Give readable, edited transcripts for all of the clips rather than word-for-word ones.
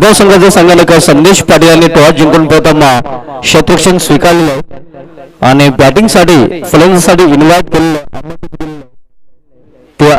खारगाव संघाचे संघालक संदेश पाटील यांनी टॉस जिंकून प्रथम क्षेत्ररक्षण स्वीकारले आणि बॅटिंगसाठी फलंदाजीसाठी इन्व्हाइट केले ते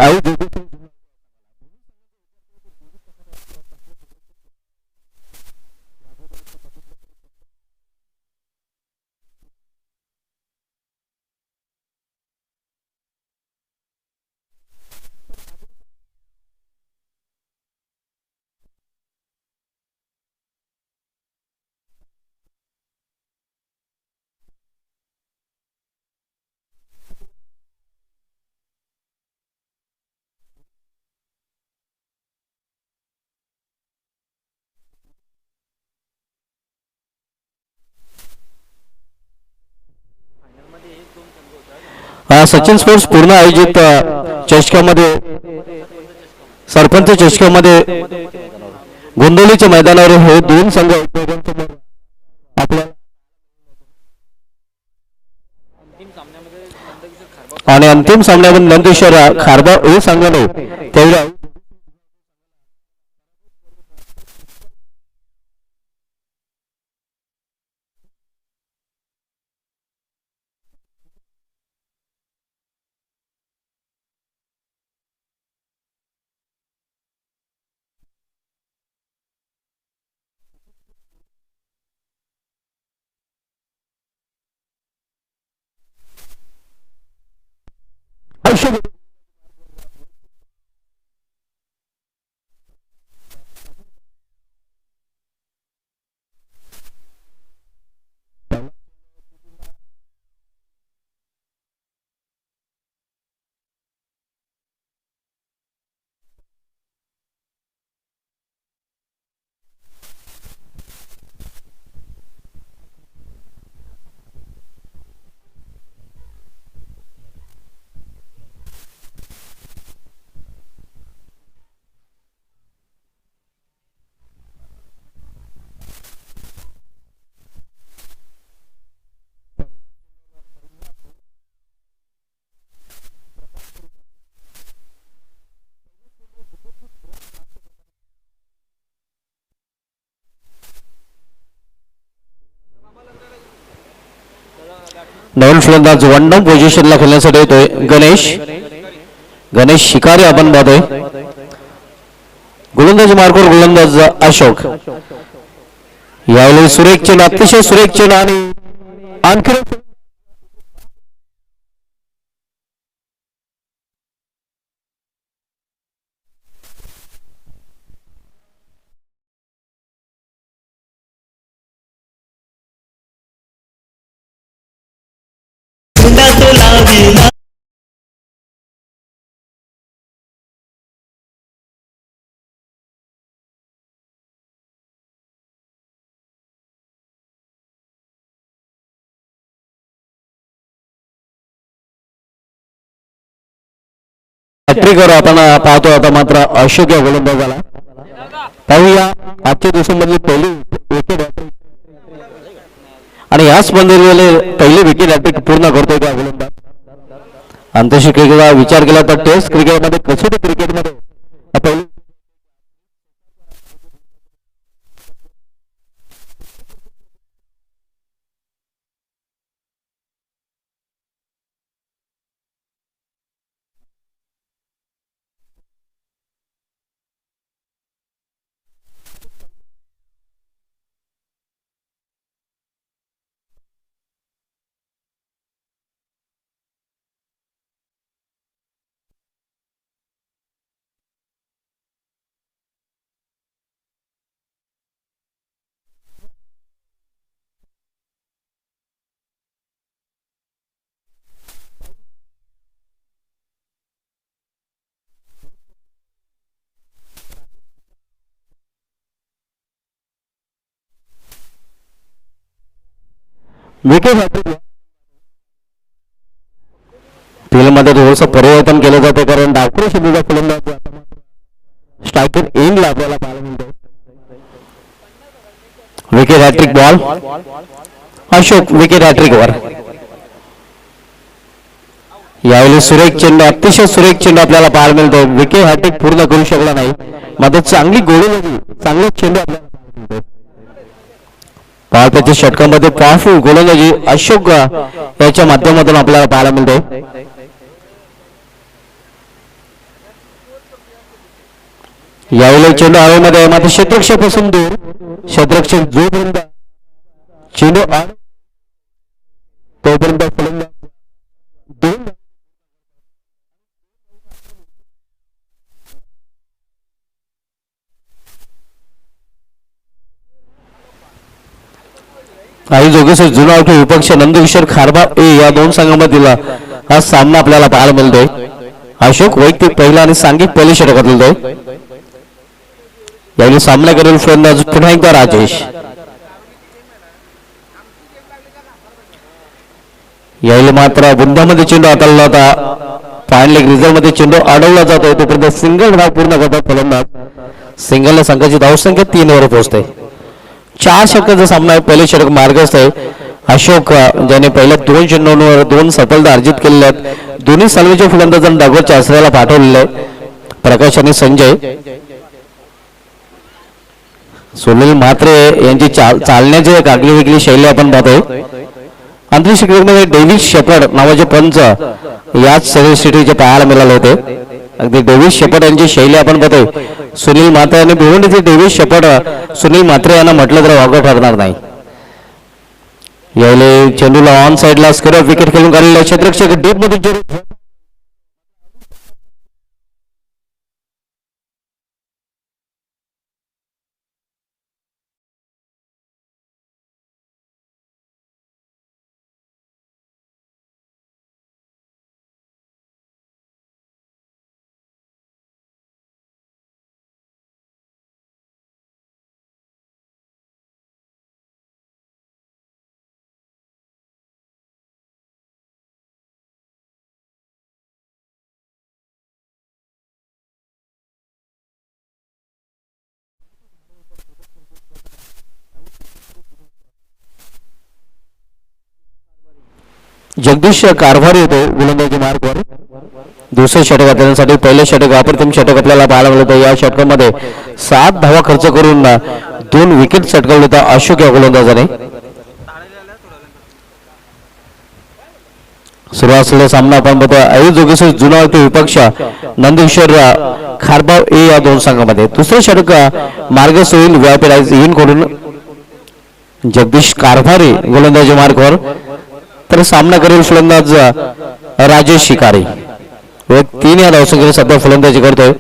सचिन स्पोर्ट्स पूर्ण आयोजित चषकामध्ये सरपंच चषकामध्ये गोंदवलीच्या मैदानावर हे दोन संघ आपल्या आणि अंतिम सामन्यामध्ये नंदेश्वर खारगाव हे संघाने तेवढ्या नवीन फलंदाज वन डाऊन पोझिशनला खेळण्यासाठी येतोय गणेश शिकारी आपण पाहतोय. गोलंदाजी मार्गावर गोलंदाज अशोक. यावेळी सुरेख चेंडू, अतिशय सुरेख चेंडू आणि आणखी हॅट्रिकवर आपण पाहतो. आता मात्र अशोक या गोलंदाजाला पाहूया आजच्या दिवसांमधली पहिली विकेट आणि याच स्पर्धेमध्ये पहिली विकेट हॅट्रिक पूर्ण करतोय त्या गोलंदाज. आंतरराष्ट्रीय क्रिकेटचा विचार केला तर टेस्ट क्रिकेटमध्ये, कसोटी क्रिकेटमध्ये पहिली विकेट हॅट्रिक फील्डमध्ये थोडंसं परिवर्तन केलं जाते कारण डावखुरी शैलीचा फलंदाज स्ट्रायकर एंडला आपल्याला पाहायला मिळतो. Wicket hat-trick ball Ashok wicket hat-trick वर. यावेळी सुरेख चेंडू, अतिशय सुरेख चेंडू आपल्याला पाहायला मिळतो. विकेट हॅट्रिक पूर्ण करू शकला नाही, मात्र चांगली गोलंदाजी, चांगले चेंडू आपल्याला पॉवरच्या षटकामध्ये पॉवरफुल गोलंदाजी अशोक याच्या माध्यमातून आपल्याला पाहायला मिळते. यावेळी चेंडू हवेमध्ये मात्र क्षेत्ररक्षकापासून दूर. क्षेत्ररक्षक जोपर्यंत चेंडू तोपर्यंत फलंदाज दोन काही जोगेश्वर जुना विपक्ष नंदकिशोर खारबाव ए या दोन संघामधील हा सामना आपल्याला पाहायला मिळतोय. अशोक वैयक्तिक पहिला आणि सांघिक पहिली षटकातील तो. यावेळी सामना करेल फलंदाज पुन्हा एकदा राजेश. यावेळी मात्र बुंध्यामध्ये चेंडू हाताळला होता. फाईन लेग रिझर्व्ह मध्ये चेंडू अडवला जातोय तोपर्यंत सिंगल धाव पूर्ण करतात फलंदाज. सिंगलने संघाची धावसंख्या 3 वर पोहोचते. 4 षटकाचा सामना आहे. पहिले षटक मार्गस्थ आहे. अशोक ज्याने पहिल्या 2 चेंडूंवर 2 सफलता अर्जित केलेल्या आहेत. दोन्ही सलवेच्या फलंदाजांना डागोच्या आश्रयाला पाठवलेले आहे. प्रकाश आणि संजय. सुनील म्हात्रे यांची चालण्याची एक आगळी वेगळी शैली आपण पाहतोय. अंतरिक्ष क्रिकेटमध्ये डेव्हिड शेपर्ड नावाचे पंच याच सगळे सिटीचे पाहायला मिळाले होते. अगदी डेव्हिड शेपर्ड यांची शैली आपण पाहतोय. सुनील म्हात्रे आणि भिवंडीचे डेव्हिड शेपर्ड सुनील म्हात्रे यांना म्हटलं तर वागं ठरणार नाही. यावेळी चेंडूला ऑन साइडला स्क्वेअर विकेट खेळून काढलेला क्षेत्ररक्षक डीप मध्ये जगदीश कारभार येतो गोलंदाजी मार्गवर. दुसरे षटक हाताळण्यासाठी पहिले षटक अप्रतिम षटक आपल्याला पाहायला मिळतं. या षटकामध्ये 7 धावा खर्च करून 2 विकेट चटकावले होता अशोक या गोलंदाजाने. सुरू असलेला सामना आपण बघतो. अयुब जोगेश्वर जुना विपक्ष नंदकिशोर खारबाव ए या दोन संघामध्ये. दुसरे षटक मार्गस्थ होईल व्यापारी येईन कडून जगदीश कारभारी गोलंदाजी मार्गवर. तर सामना करेल फलंदाज राजेश शिकारी. 3 या धावसंख्येने सध्या फलंदाजी करतोय.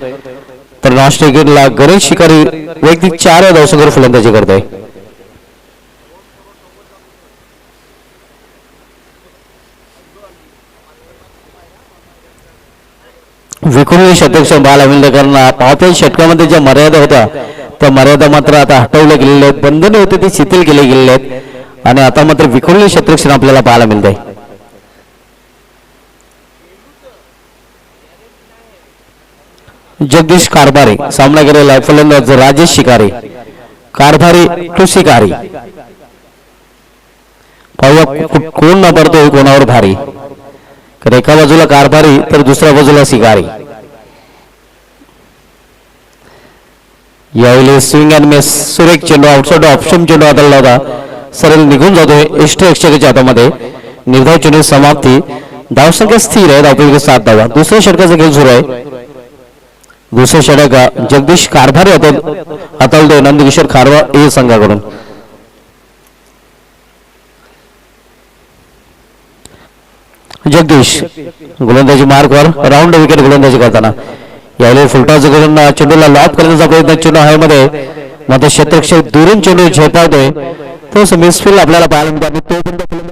तर नाशिक क्रिकेटला गणेश शिकारी वैयक्तिक 4 या धावसंख्येवर फलंदाजी करतोय. विखुरलेले शतक बाला मिळते कारण पावत्या षटकामध्ये ज्या मर्यादा होत्या त्या मर्यादा मात्र आता हटवल्या गेलेल्या आहेत. बंधने होते ते शिथिल केले गेलेले आहेत आणि आता मात्र विखुरलेले शतक आपल्याला पाहायला मिळते. जगदीश कारभारी सामना केलेला फलंदाज राजेश शिकारी. कारभारी टू शिकारी. पाहूया कोण न पडतोय कोणावर भारी. तर एका बाजूला कारभारी तर दुसऱ्या बाजूला शिकारी. यावेळी स्विंग अँड मिस सुरेख चेंडू आउटसाइड ऑप्शन चेंडू हाताळला होता. सरळ निघून जातोय यष्टीरक्षकाच्या हातामध्ये. निर्धाव चेंडू समाप्ती. धावसंख्या स्थिर आहे. धावपैकी 7 धावा. दुसऱ्या षटकाचा खेळ सुरू आहे. दुसरे षटक जगदीश कारभारी हाताळतोय नंदकिशोर खारबाव ए संघाकडून. जगदीश गोलंदाजी मार्कवर राऊंड विकेट गोलंदाजी करताना. यावेळी फुलटॉस करून चेंडूला लॉक करण्याचा प्रयत्न. चेंडू हवेमध्ये मात्र क्षेत्ररक्षक दुरून चेंडू झेपावतोय. तो मिसफील्ड आपल्याला पाहायला मिळतो.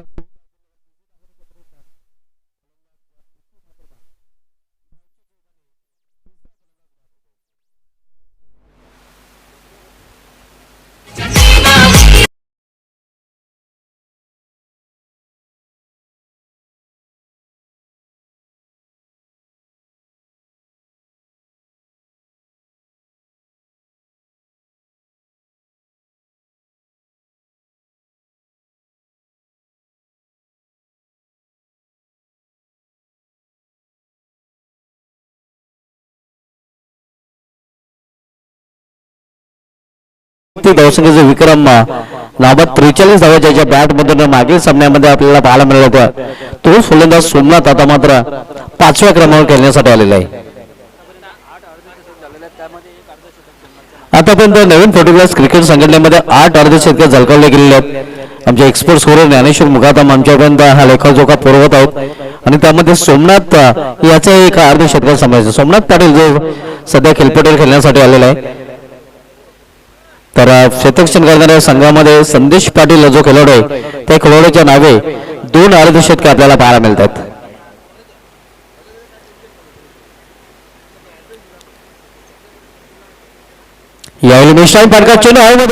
धावसंख्येचा विक्रम नाबाद 43 धावा ज्याच्या बॅट मधून मागील सामन्यामध्ये आपल्याला पाहायला मिळाला होता तोच फलंदाज सोमनाथ आता मात्र 5व्या क्रमांकावर खेळण्यासाठी आलेला आहे. आतापर्यंत नवीन 40+ क्रिकेट संघटनेमध्ये 8 अर्धशतके झळकावले गेलेले आहेत. आमचे एक्सपर्ट स्कोरर ज्ञानेश्वर मुगातम आमच्यापर्यंत हा लेखाजोखा पुरवत आहोत आणि त्यामध्ये सोमनाथ याचा एक अर्धशतका समावेश. सोमनाथ पाटील जो सध्या खेळपट्टीवर खेळण्यासाठी आलेला आहे तर क्षेत्ररक्षण करणाऱ्या संघामध्ये संदेश पाटील जो खेळाडू आहे त्या खेळाडूच्या नावे 2 अर्धशतके आपल्याला पाहायला मिळतात. यावेळी मिश्राई पाटकाचे नाव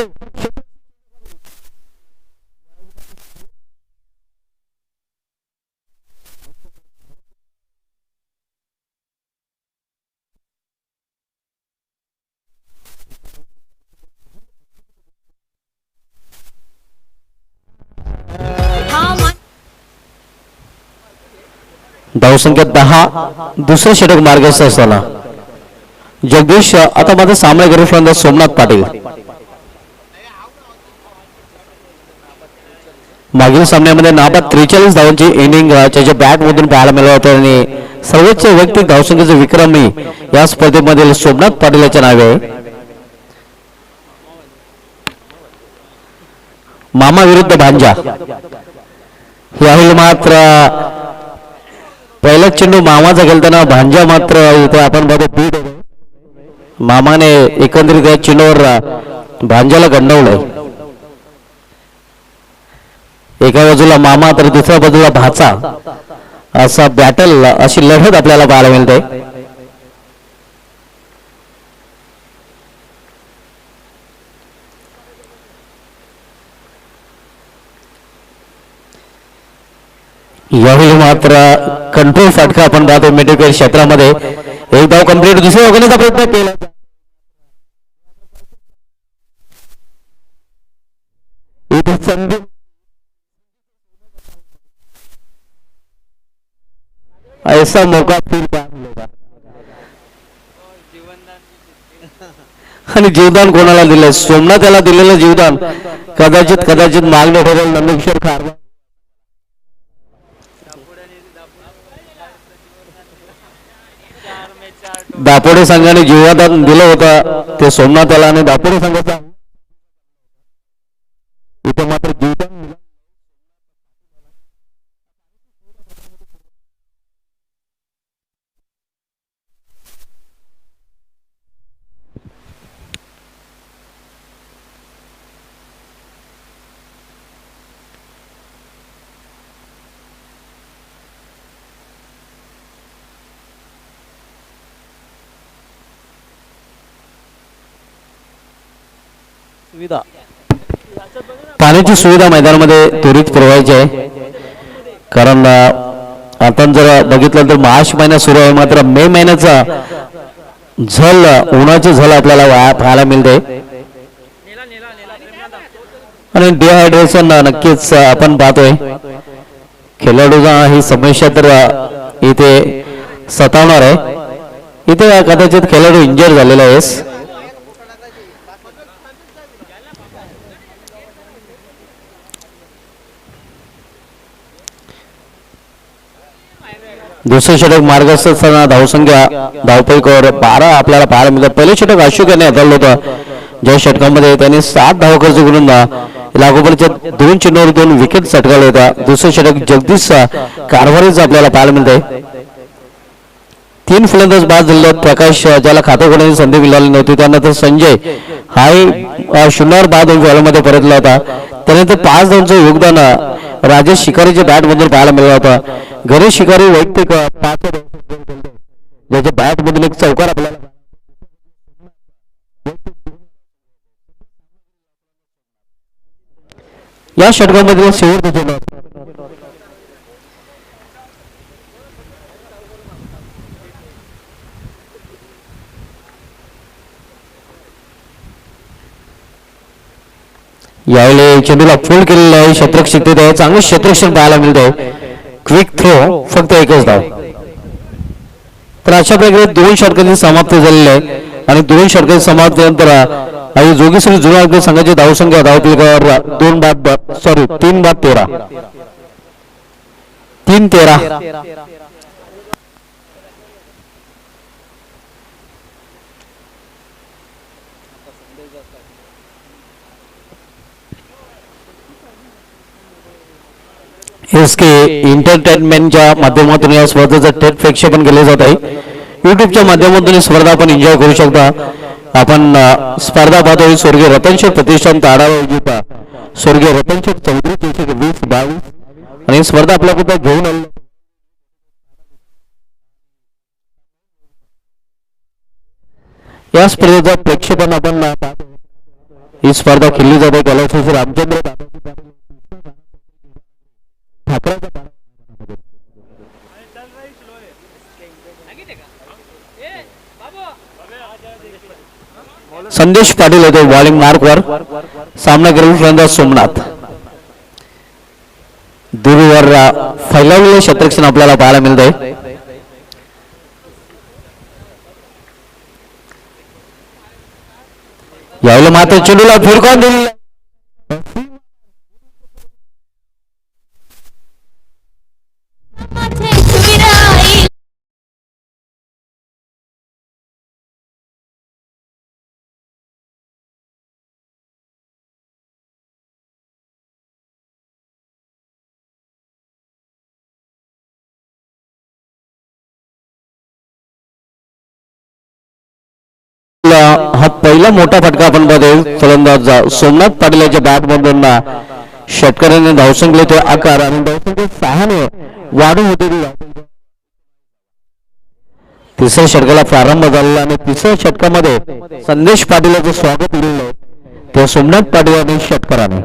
धावसंख्या 10 दुसरे षटक मार्गस्थ असताना जगदीश आता मात्र सामने करू फलंदाज सोमनाथ पाटील. मागील सामन्यामध्ये नाबाद 43 धावांची इनिंग त्याच्या बॅट मधून पाहायला मिळाला होता आणि सर्वोच्च वैयक्तिक धावसंख्येचा विक्रमी या स्पर्धेमधील सोमनाथ पाटील याच्या नावे आहे. मामा विरुद्ध भांजा यावेळी मात्र पहिला चेंडू मामाचा खेळताना भांजा मात्र इथे आपण बघतो बीट मामाने एकंदरीत या चेंडूवर भांजाला गंडवलंय. एका बाजूला मामा तर दुसऱ्या बाजूला भाचा असा बॅटल अशी लढत आपल्याला पाहायला मिळते. यावेळी मात्र कंट्रोल फटका आपण पाहतो मिडविकेट क्षेत्रामध्ये. एक धाव कंप्लीट दुसऱ्या ओघाचा प्रयत्न केला ऐसा मौका फिर आणि जीवदान कोणाला दिलंय सोमनाथ त्याला दिलेलं जीवदान कदाचित मागणं ठरेल नंदकिशोर खारवा. दापोडे संघाने जीवदान दिलं होतं ते सोमनाथ याला आणि दापोडे संघाचा इथे मात्र जीवदान पाण्याची सुविधा मैदानामध्ये त्वरित पुरवायची आहे कारण आपण जर बघितलं तर मार्च महिना सुरू आहे मात्र मे महिन्याचा झल उन्हाची झल आपल्याला पाहायला मिळते आणि डिहायड्रेशन नक्कीच आपण पाहतोय. खेळाडूचा ही समस्या तर इथे सतावणार आहे. इथे कदाचित खेळाडू इंजर झालेला आहे. दुसरे षटक मार्गस्थ असताना धावसंख्या धावपैकीवर 12 आपल्याला पाहायला मिळतात. पहिले षटक अशोक याने हाताळलं होतं ज्या षटकामध्ये त्यांनी 7 धावा खर्च करून लागोपाठच्या 2 चेंडूवर 2 विकेट चटकावल्या होत्या. दुसरे षटक जगदीश कारभारीच आपल्याला पाहायला मिळते. 3 फलंदाज बाद झाले. प्रकाश ज्याला खातं खोलण्याची संधी मिळाली नव्हती त्यानंतर संजय हाही शून्यावर बाद होऊन फॉलोमध्ये परतला होता. त्यानंतर 5 धावांचं योगदान राजेश शिकारीच्या बॅट मधून पाहायला मिळाला होता. गणेश शिकारी वैयक्तिक 5 ज्याच्या बॅट मधून एक चौकार आपल्याला या षटकामध्ये शेवटचा चेंडू यावेळी चेंडूला फोल्ड केलेला आहे. क्षेत्ररक्षण आहे चांगलं क्षेत्ररक्षण पाहायला मिळतंय. क्विक थ्रो फक्त एकच धाव. तर अशा प्रकारे 2 षटकांची समाप्ती झालेली आहे आणि 2 षटकांची समाप्तीनंतर आणि जोगेश्वरी जुना आपल्या संघाची धावसंख्या धावपलिकावर 3 बाद 13 3-13. एस के एंटरटेनमेंटच्या माध्यमातून या स्पर्धेचं थेट प्रक्षेपण केले जात आहे. युट्यूबच्या माध्यमातून ही स्पर्धा आपण एन्जॉय करू शकता. आपण स्पर्धा पाहतोय स्वर्गीय रतनशेठ प्रतिष्ठान ताडावा विजेता स्वर्गीय रतनशेठ चौधरी 2022 आणि स्पर्धा आपल्याकडे घेऊन आली. या स्पर्धेचं प्रक्षेपण आपण ही स्पर्धा खेळली जाते कैलास रामचंद्र ठाकरे संदेश पाटील होते बॉलिंग मार्कवर. सामना करेल फलंदाज सोमनाथ. दूरवर फैलावलेले क्षेत्ररक्षण आपल्याला पाहायला मिळते. यावेळी मात्र चेंडूला फिरकावून दिली. हा पहिला मोठा फटका आपण बघेल. फलंदाज सोमनाथ पाटील याच्या बॅट मधून षटकाराने धावसंख्या तो आकार आणि धावसंख्या 6 वाढून होते. तिसऱ्या षटकाला प्रारंभ झालेला आणि तिसऱ्या षटकामध्ये संदेश पाटील याचं स्वागत केलेलं आहे ते सोमनाथ पाटील यांनी षटकाराने.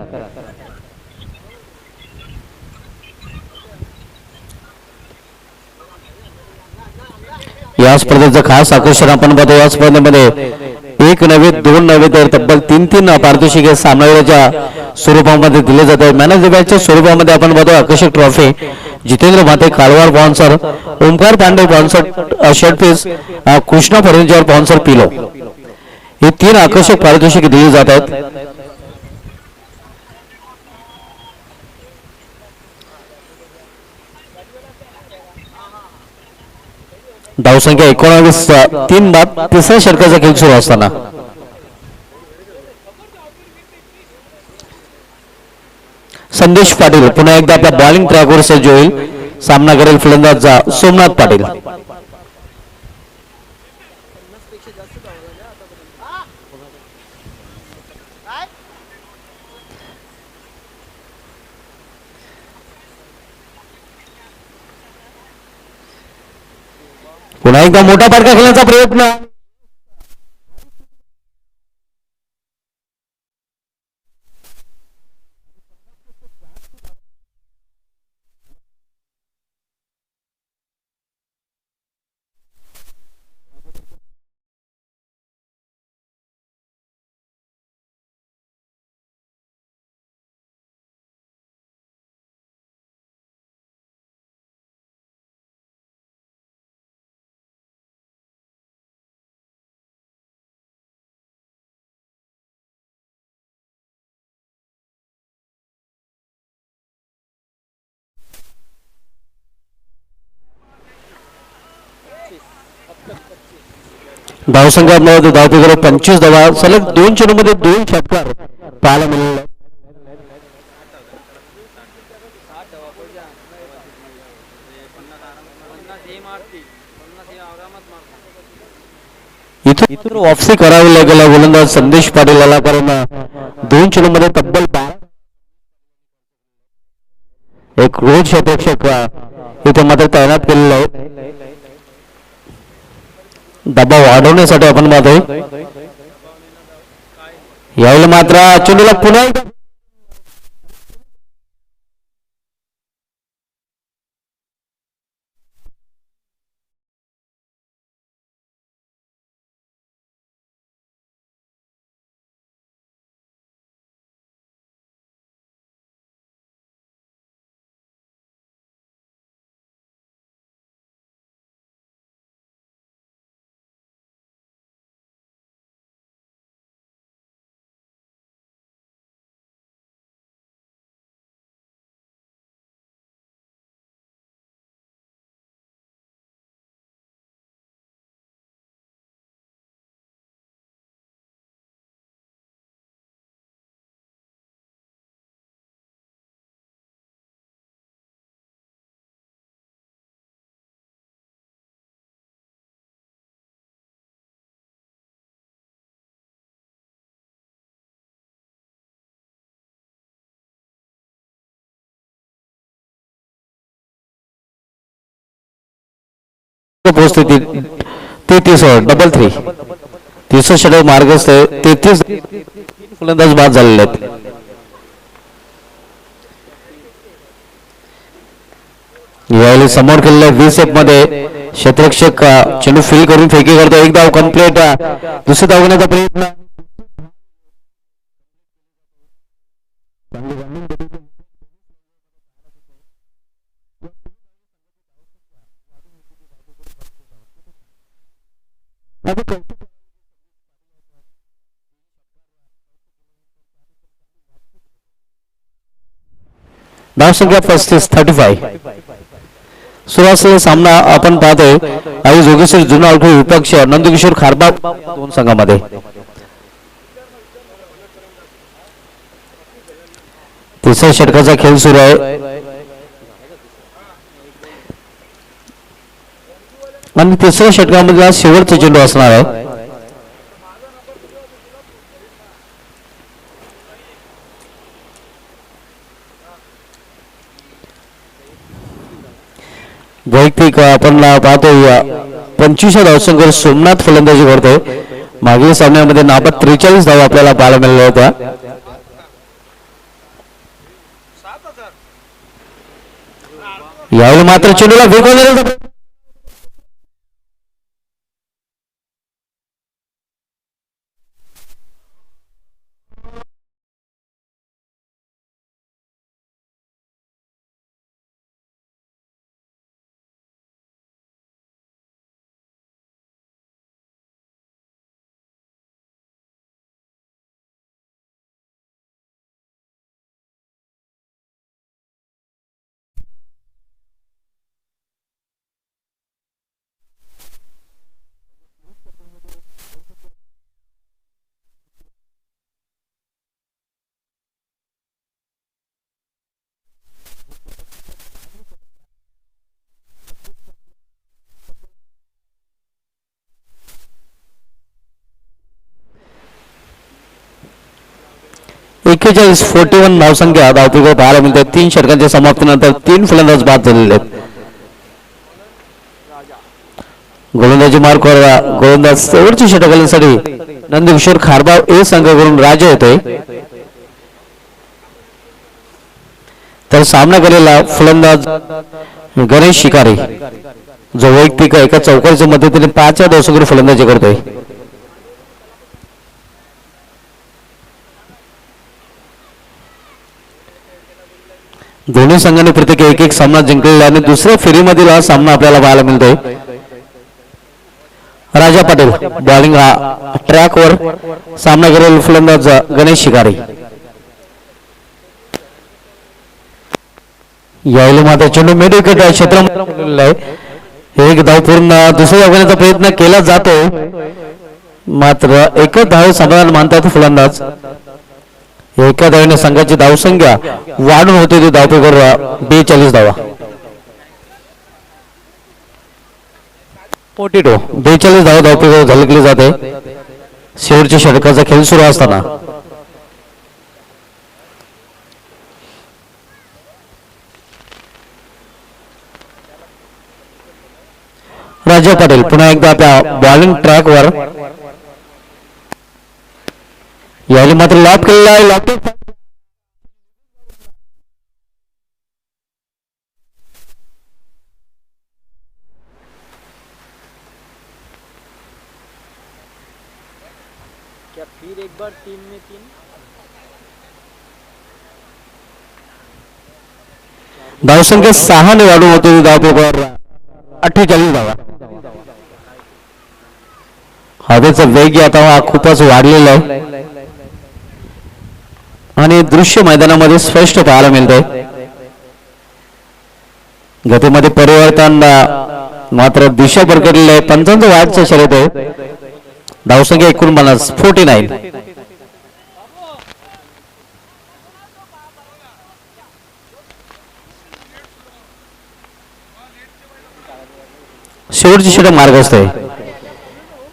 या स्पर्धेचं खास आकर्षण आपण बघतो. या स्पर्धेमध्ये 1 नव्हे 2 नव्हे तर तब्बल 3 पारितोषिक सामनावीराच्या स्वरूपामध्ये दिले जाते. मॅन ऑफ द मॅचच्या स्वरूपामध्ये आपण बघतो आकर्षक trophy, Jitendra Bhate Kalwar sponsor, Omkar Pande sponsor shirt piece, Krishna furniture sponsor pillow, हे 3 आकर्षक पारितोषिके दिली जात आहेत. धावसंख्या 19. 3 बाद तिसऱ्या षटकाचा खेळ सुरू असताना संदेश पाटील पुन्हा एकदा आपल्या बॉलिंग ट्रॅकवर सज्ज होईल. सामना करेल फलंदाज सोमनाथ पाटील. पुन्हा एकदा मोठा फटका खेळण्याचा प्रयत्न. धावसंख्यामध्ये धावपैकी 25 धावा सलग 2 चेंडूमध्ये 2 षटकार पाहायला मिळाले. इथून वापसी करावी लागेल गोलंदाज संदेश पाटील याला, कारण 2 चेंडूमध्ये तब्बल 12 एक रोज क्षेत्ररक्षक इथे मात्र तैनात केलेला आहे. दबाव वाढवण्यासाठी आपण पाहतोय. यावेळी मात्र चेंडूला पुन्हा पोहोचते 33 डबल 3. तिसरं षटक मार्गस्थ आहे. 33 फलंदाज बाद झालेले आहेत. यावेळी समोर केलेल्या 20 मध्ये क्षेत्ररक्षक चेंडू फील करून फेकी करतो. एक धाव कंप्लीट. दुसरी धाव घेण्याचा प्रयत्न. धावसंख्या 35. सुरू असलेला सामना आपण पाहतोय आई जोगेश्वर जुना आउट विपक्ष नंदकिशोर खारबाव दोन संघामध्ये. तिसऱ्या षटकाचा खेळ सुरू आहे आणि तिसऱ्या षटकामधला शेवटचा चेंडू असणार आहे. वैयक्तिक आपण पाहतोय 25 धावसंख्येवर सोमनाथ फलंदाजी करतोय. मागील सामन्यामध्ये नाबाद 43 धावा आपल्याला पाहायला मिळाल्या होत्या. यावेळी मात्र चेंडूला वेगवेगळ्या एकेचाळीस 41 धावसंख्या धावपैकी पाहायला मिळते. 3 षटकांच्या समाप्तीनंतर 3 फलंदाज बाद झालेले आहेत. गोलंदाजी मार्कवर गोलंदाज शेवटच्या षटकांसाठी नंदकिशोर खारबाव ए संघाकडून राजा येतोय. तर सामना केलेला फलंदाज गणेश शिकारी जो वैयक्तिक एका चौकारच्या मदतीने 5 धावसंख्येवर फलंदाजी करतोय. दोन्ही संघांनी प्रत्येकी एक सामना जिंकलेला आणि दुसऱ्या फेरीमधील हा सामना आपल्याला पाहायला मिळतोय. राजा पाटील बॉलिंग ट्रॅकवर सामना करेल फलंदाज गणेश शिकारी. यावेळी मात्र चेंडू मिड विकेट क्षेत्रामध्ये एक धाव पूर्ण दुसऱ्या धाव घेण्याचा प्रयत्न केला जातो मात्र एकच धाव समाधान मानतात फलंदाज. एका धावेने संघाची धावसंख्या वाढून होते ती धावपैकीवर 42 धावा. 42 धावा धावपैकीवर झळकली जाते शेवटच्या षटकाचा खेळ सुरू असताना. राजा पाटील पुन्हा एकदा आपल्या बॉलिंग ट्रॅकवर. यावेळी मात्र लॉप केलेला आहे. लॉप क्या फिर एक बार 3 में 3 धावसंख्या 6 ने वाढून होते धावपैकीवर 48 धावा. हवेचा वेग आता खूपच वाढलेला आहे आणि दृश्य मैदानामध्ये स्पष्ट पाहायला मिळतंय. गतीमध्ये परिवर्तन मात्र दिशा भरकटलेली आहे. 55 वाटचं शर्यत आहे. धावसंख्या 49. शेवटची षटक मार्ग असते.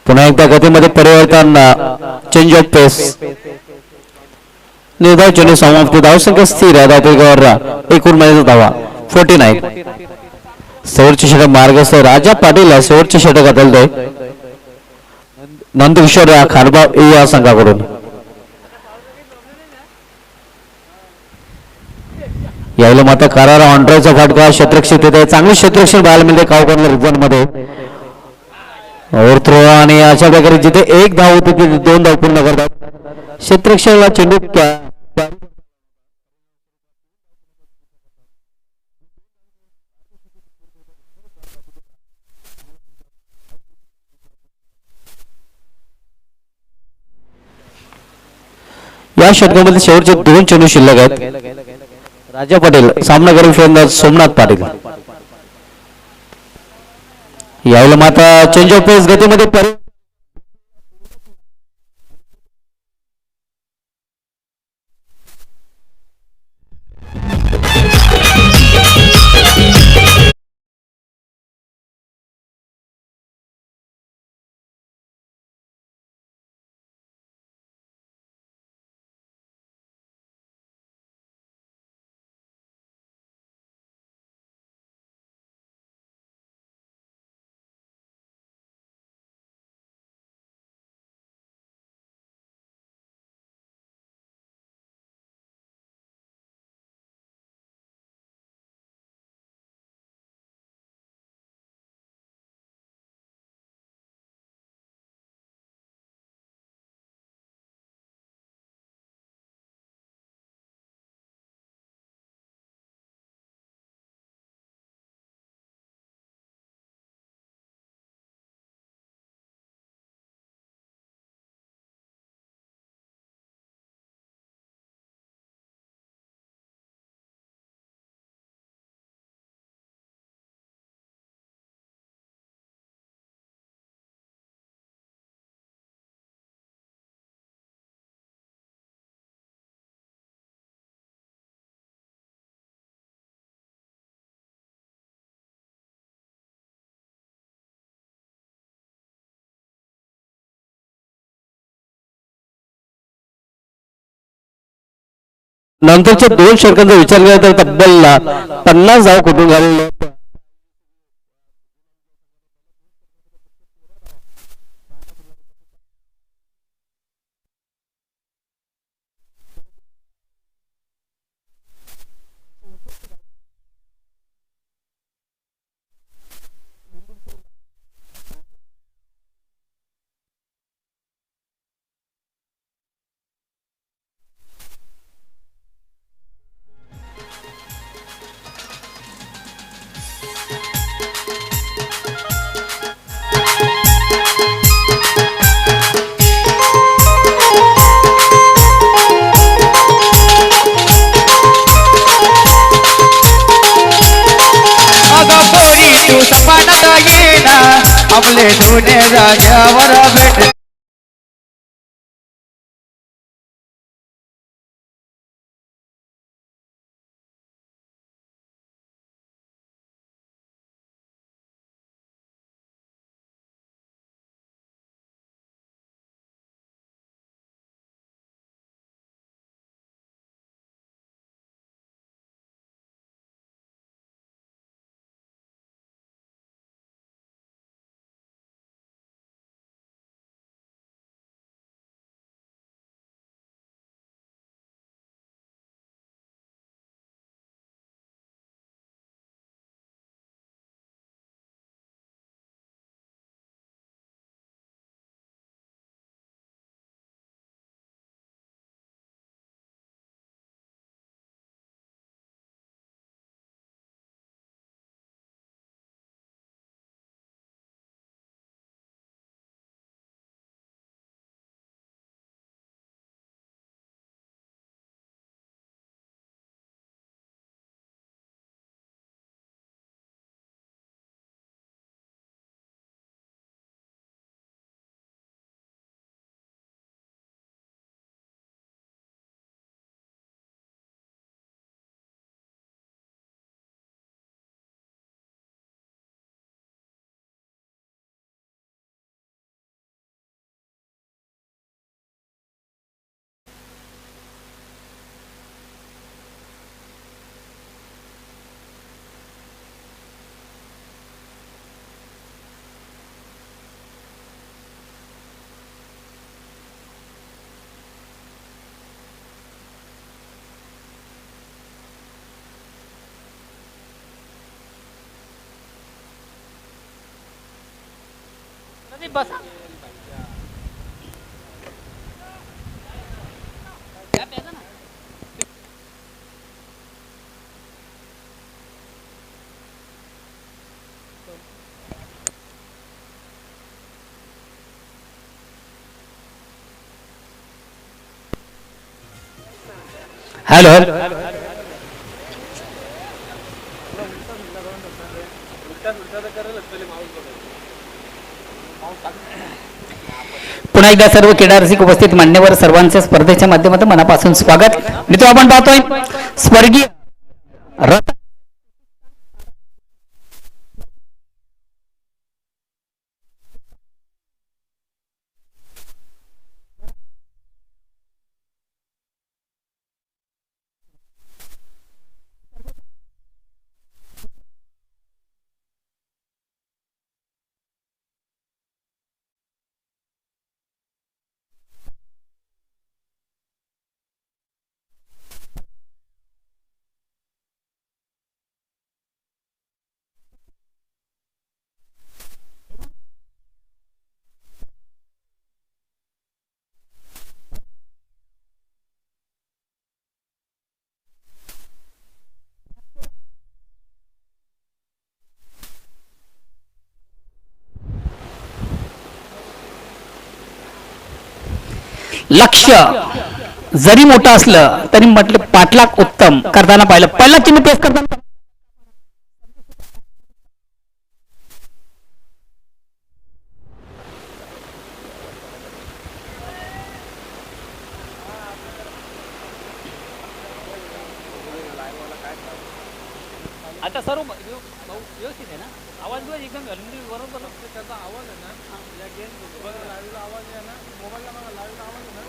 पुन्हा एकदा गतीमध्ये परिवर्तन चेंज ऑफ पेस. निर्धाव चेंडू समाप्ती. धावसंख्या स्थिर आहे धावपैकीवर 49 धावा. 49. शेवटचे षटक मार्गस्थ राजा पाटील शेवटचे षटक हाताळतोय नंदकिशोर खारबाव ए या संघाकडून. यायला मात्र करारा ऑनड्राईव्हचा फटका क्षेत्ररक्षण येते चांगले क्षेत्ररक्षण पाहायला मिळते कावकॉर्नर रिझन मध्ये ओव्हरथ्रो आणि अशा प्रकारे जिथे एक धाव होते तिथे 2 धाव पूर्ण करतात क्षेत्ररक्षणाला चेंडू या षटकामध्ये शेवटचे 2 चेंडू शिल्लक आहेत. राजा पाटील सामना करून फलंदाज सोमनाथ पाटील. यावेळेला मात्र चेंज ऑफ पेस गतीमध्ये नंतरच्या 2 षटकांचा विचार केला तर तब्बल 50 धाव कुठून घालवले आपले धुणे जाग्यावर भेट हॅलो पुन्हा एकदा सर्व क्रीडा रसिक उपस्थित मान्यवर सर्वांचे स्पर्धेच्या माध्यमातून मनापासून स्वागत. मित्र आपण पाहतोय स्वर्गीय रतन लक्ष जरी मोठं असलं तरी म्हटलं पाठलाग उत्तम करताना पाहिलं. पहिला चिन्ह पेश करताना आता सर्व व्यवस्थित आहे ना आवाज एकदम बरोबर त्याचा आवाज आहे ना या गेम लाईव्हला आवाज आहे ना मोबाईलला बघा लाईव्हला आवाज आहे ना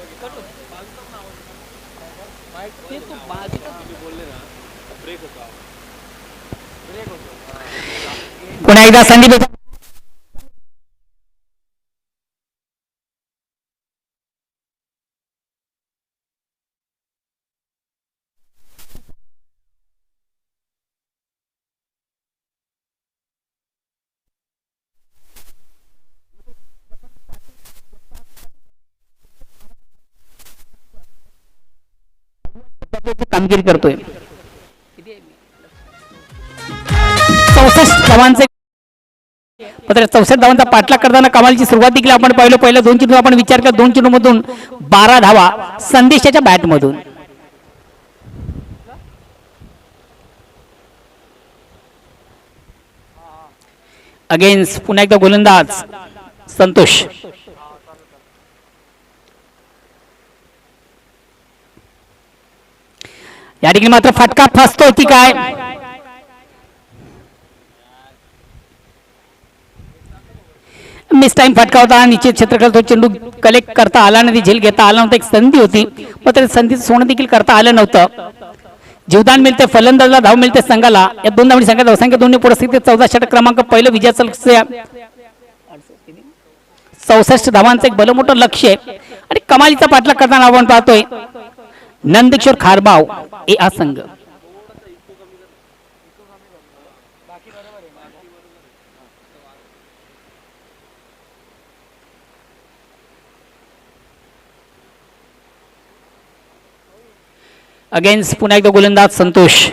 बाजूचा पण आवाज आहे ते तू बाजूचा तुम्ही बोलले ना ब्रेक होतो ब्रेक होतो. पुन्हा एकदा संदीप कामगिरी करतोय. 64 धावांचे 64 धावांचा पाठलाग करताना कमालची सुरुवात देखील आपण पाहिलं. पहिल्या 2 चेंडू आपण विचार केला 2 चेंडू मधून 12 धावा संदेशाच्या बॅट मधून. अगेन्स्ट पुन्हा एकदा गोलंदाज संतोष. या ठिकाणी मात्र फटका फसतो ती काय मिस टाइम फटका होता. निश्चित क्षेत्रफळ तो चेंडू कलेक्ट करता आला नाही, झेल घेता आला नव्हता. एक संधी होती मात्र संधी सोडणं देखील करता आलं नव्हतं. जीवदान मिळते फलंदाजला, धाव मिळते संघाला. या दोन धावणी संघात धावसंख्या दोन्ही परिस्थितीत 14 षटक क्रमांक पहिलं विजयाचं लक्ष्य 64 धावांचं एक भलं मोठं लक्ष्य आहे आणि कमालीचा पाठलाग करताना आपण पाहतोय नंदकिशोर खारबाव ए हा संघ. अगेन्स्ट पुन्हा एकदा गोलंदाज संतोष.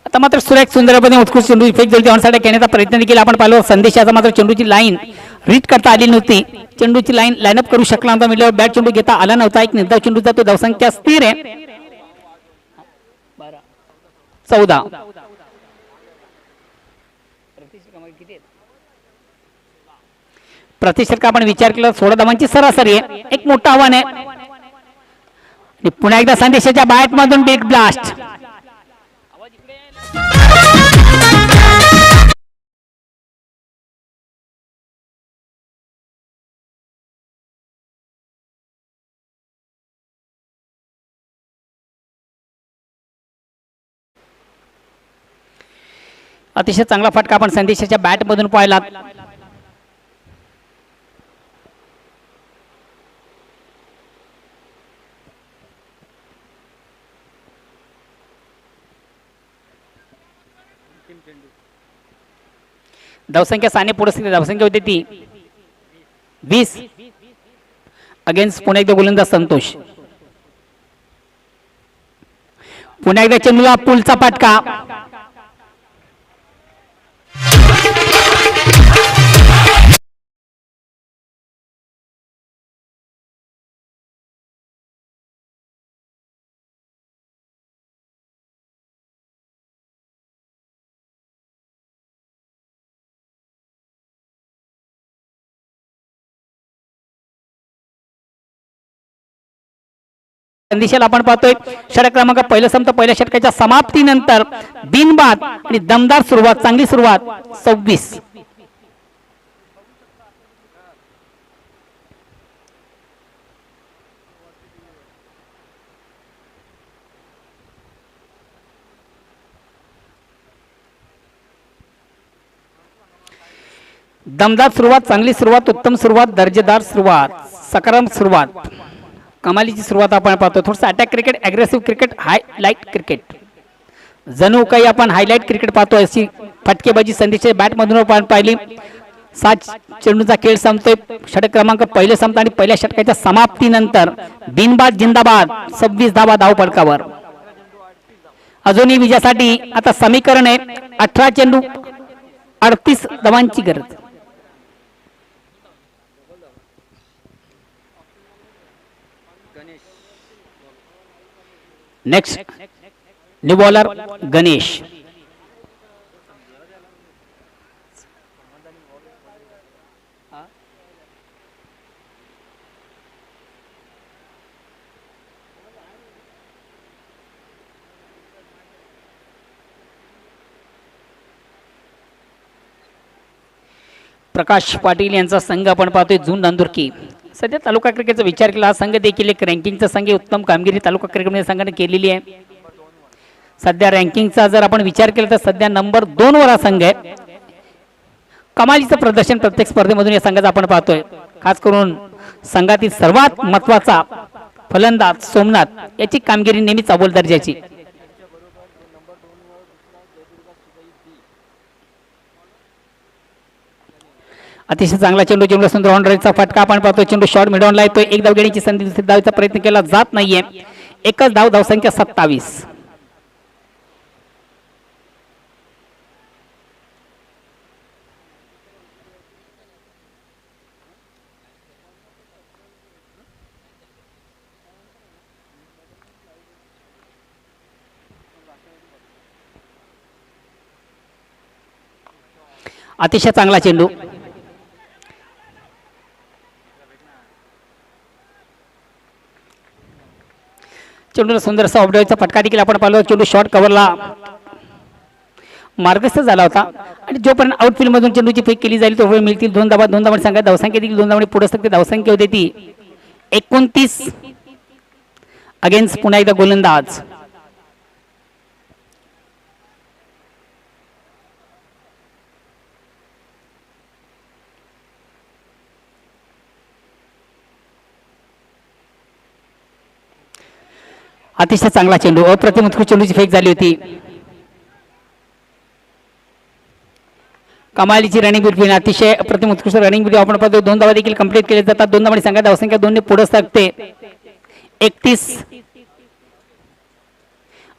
आता मात्र सुरेख सुंदरपणे उत्कृष्ट चेंडू इफेक्ट जलदी ऑनसाइड घेण्याचा प्रयत्न देखील आपण पाहिलो. संदेशाचा मात्र चेंडूची लाईन रीड करता आली नव्हती. चेंडूची लाईन लाईनअप करू शकला नव्हता. मिळाल्यावर बॅट चेंडू घेता आला नव्हता. एक निर्धाव चेंडू जातो. धावसंख्या स्थिर आहे 14. प्रतिषेधक आपण विचार केला 16 धावांची सरासरी आहे. एक मोठं आव्हान आहे. आणि पुन्हा एकदा संदेशाच्या बॅट मधून बिग ब्लास्ट. अतिशय चांगला फटका आपण संदेशाच्या बॅट मधून पाहिला. धावसंख्या साने पुढे स्थिती धावसंख्या होती ती 20 अगेन्स्ट पुन्हा एकदा गोलंदाज संतोष. पुन्हा एकदा चेंडूला पुलचा फटका. दिशेला आपण पाहतोय षटक क्रमांक पहिलं संपतं पहिल्या षटकाच्या समाप्तीनंतर बिनबाद आणि दमदार सुरुवात चांगली सुरुवात 26. दमदार सुरुवात चांगली सुरुवात उत्तम सुरुवात दर्जेदार सुरुवात सकारात्मक सुरुवात कमालीची सुरुवात आपण पाहतो. थोडंसं attack cricket aggressive cricket highlight cricket जणू काही आपण हायलाईट क्रिकेट पाहतो. अशी फटकेबाजी संदेश बॅटमधून आपण पाहिली. 7 चेंडूचा खेळ संपतोय. षटक क्रमांक पहिले संपत आणि पहिल्या षटकाच्या समाप्तीनंतर बिनबाद जिंदाबाद 26 धावा धाव फलकावर. अजूनही विजयासाठी आता समीकरण आहे 18 चेंडू 38 धावांची गरज. Next new bowler Ganesh. Prakash Patil यांचा संघ आपण पाहतोय जून नांदुरकी. सध्या तालुका क्रिकेटचा विचार केला हा संघ देखील एक रँकिंगचा संघ उत्तम कामगिरी तालुका क्रिकेटमध्ये संघाने केलेली आहे. सध्या रँकिंगचा जर आपण विचार केला तर सध्या नंबर 2 वर हा संघ आहे. कमालीचं प्रदर्शन प्रत्येक स्पर्धेमधून या संघाचा आपण पाहतोय. खास करून संघातील सर्वात महत्वाचा फलंदाज सोमनाथ याची कामगिरी नेहमीच अव्वल दर्जाची. अतिशय चांगला चेंडू चेंडू सुंदर ऑनराईटचा फटका आपण पाहतो. चेंडू शॉर्ट मिडॉनला येतोय. एक धाव घेण्याची संधी दुसरी धावेचा प्रयत्न केला जात नाहीये. एकच धाव धावसंख्या 27. अतिशय चांगला चेंडू चेंडूला सुंदर असा ऑफडाईचा फटका देखील आपण पाहिलो. चेंडू शॉर्ट कव्हरला मार्गस्थ झाला होता आणि जोपर्यंत आउटफील्ड मधून चेंडूची फेक केली जाईल तोपर्यंत मिळतील 2 धावा. 2 धावांची संख्या धावसंख्या देखील 2 धावांनी पुढे असते. धावसंख्या होती ती 29 अगेन्स्ट पुन्हा एकदा गोलंदाज. अतिशय चांगला चेंडू अप्रतिम उत्कृष्ट चेंडूची फेक झाली होती. कमालीची रनिंग बिटवीन अतिशय अप्रतिम उत्कृष्ट रनिंग बिटवीन आपण पाहतो. 2 धावा देखील कंप्लीट केले जातात. 2 धावांची संख्या धावसंख्या 2 ने पुढे सरकते 31.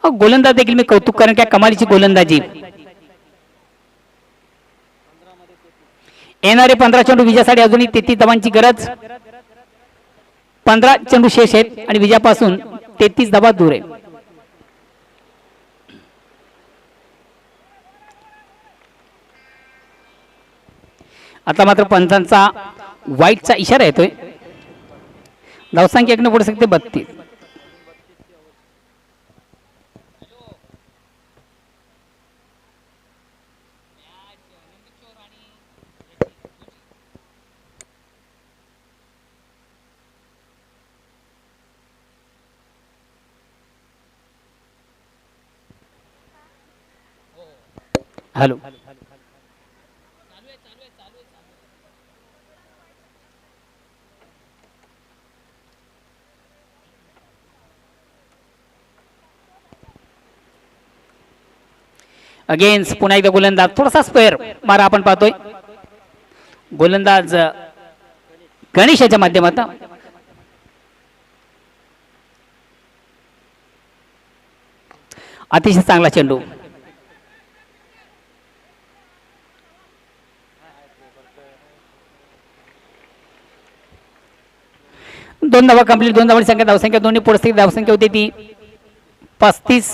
गोलंदाज देखील मी कौतुक करेन की कमालीची गोलंदाजी. येणारे 15 चेंडू विजयासाठी अजूनही 33 धावांची गरज. 15 चेंडू शेष आहेत आणि विजयापासून 33 धावा दूर आहे. आता मात्र पंचांचा वाईटचा इशारा येतोय. धावसंख्या 1 पुढे सकते 32. हॅलो अगेन्स्ट पुन्हा एकदा गोलंदाज थोडासा स्क्वेअर मारा आपण पाहतोय. गोलंदाज गणेशाच्या माध्यमातून अतिशय चांगला चेंडू. दोन धावा कंप्लीट. दोन धावांची संख्या धावसंख्या दोन्ही परिस्थिती धावसंख्या होती ती 35.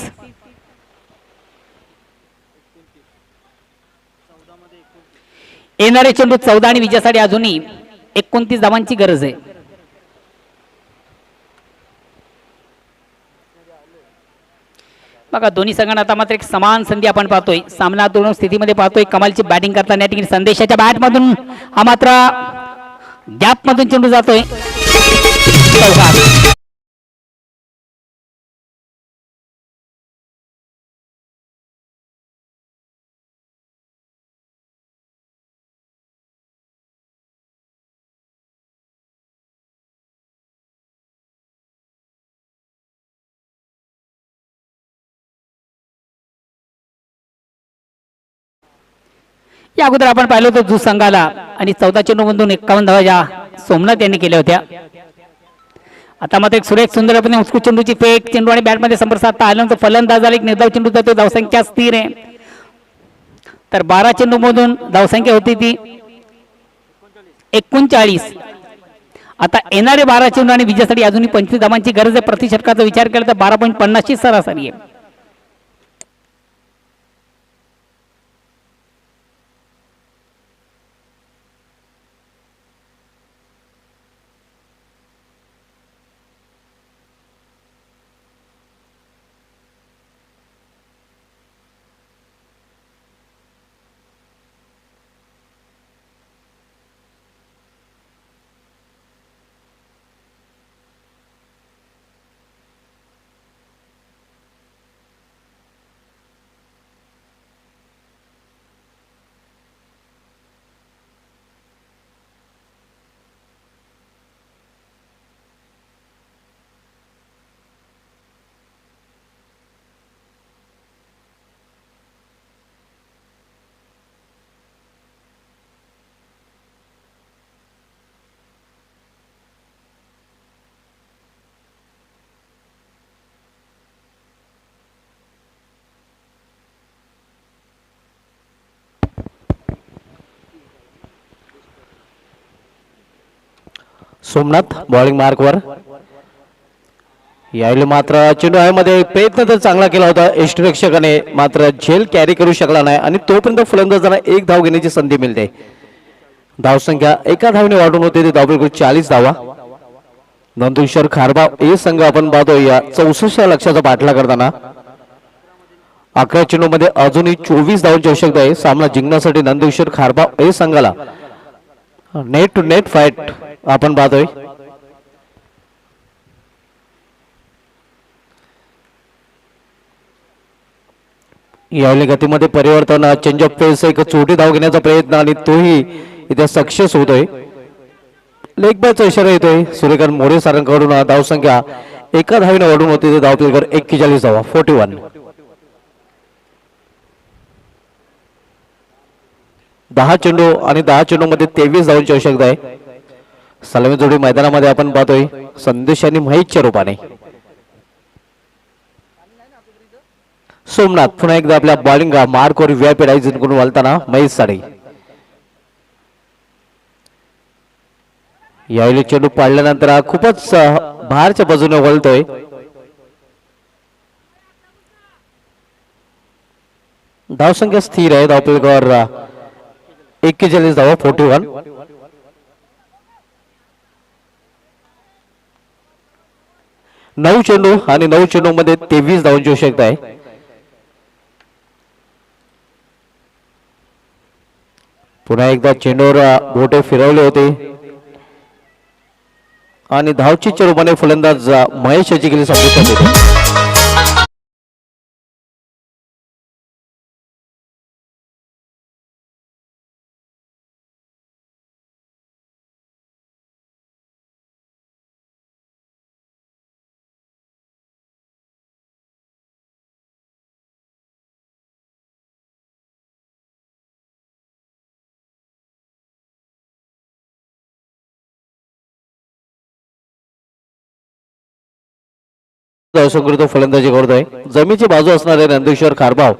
येणारे चेंडू 14 आणि विजयासाठी अजूनही 29 धावांची गरज आहे. बघा दोन्ही संघांना आता मात्र एक समान संधी आपण पाहतोय. सामना दोन स्थितीमध्ये पाहतोय. कमालची बॅटिंग करताना या ठिकाणी संदेशाच्या बॅट मधून हा मात्र गॅप मधून चेंडू जातोय. या अगोदर आपण पाहिलं होतं दूध संघाला आणि 14 चेंडूमधून 51 धावा ज्या सोमनाथ यांनी केल्या होत्या. आता मात्र एक सुरेख सुंदरपणे उत्कृष्ट चेंडूची फेक. चेंडू आणि बॅटमध्ये संपर्क साधता आल्यानंतर फलंदाजाला एक निर्धाव चेंडू जातो. धावसंख्या स्थिर आहे. तर 12 चेंडूमधून धावसंख्या होती ती 39. आता येणारे 12 चेंडू आणि विजयासाठी अजूनही 25 धावांची गरज आहे. प्रति षटकाचा विचार केला तर 12.50 ची सरासरी आहे. सोमनाथ बॉलिंग मार्कवर. यावेळी मात्र चेंडू मध्ये प्रयत्न तर चांगला केला होता यष्टीरक्षकाने, मात्र झेल कॅरी करू शकला नाही आणि तोपर्यंत फलंदाजांना एक धाव घेण्याची संधी मिळते. धावसंख्या एका धावने वाढून होते ते धावपैकी 40 धावा. नंदुकिशोर खारबाव हे संघ आपण पाहतो या 64 लक्षाचा पाठला करताना 11 चेंडू मध्ये अजूनही 24 धावांची आवश्यकता आहे. सामना जिंकण्यासाठी नंदकिशोर खारबाव हे संघाला नेट टू नेट फाईट आपण पाहतोय. यावेळी गतीमध्ये परिवर्तन. चेंज ऑफ पेस एक छोटी धाव घेण्याचा प्रयत्न आणि तोही इथे सक्सेस होतोय. लेग बायचा इशारा येतोय सूर्यकांत मोरे सरांकडून. धावसंख्या एका धावीने वाढून होती ते धावपैकी 41 धावा 41. 10 चेंडू आणि 10 चेंडू मध्ये 23 धावांची आवश्यकता आहे. सलामी जोडी मैदानामध्ये आपण पाहतोय संदेश आणि महेशच्या रूपाने. सोमनाथ पुन्हा एकदा आपल्या बॉलिंग मार्कवर व्हीआयपी राईज करून वळताना महेश साडे. यावेळी चेंडू पाडल्यानंतर खूपच बाहेरच्या बाजूने वळतोय. धावसंख्या स्थिर आहे. धावपैकीवर 41 धावा 41. 9 चेंडू आणि 9 चेंडू मध्ये 23 धावांची आवश्यकता आहे. पुन्हा एकदा चेंडूवर बोटे फिरवले होते आणि धावची रूपाने फलंदाज महेश याची केली संपुष्टात. धावसंख्येवर तो फलंदाजी करतोय. जमीची बाजू असणारे नंदकिशोर खारबाव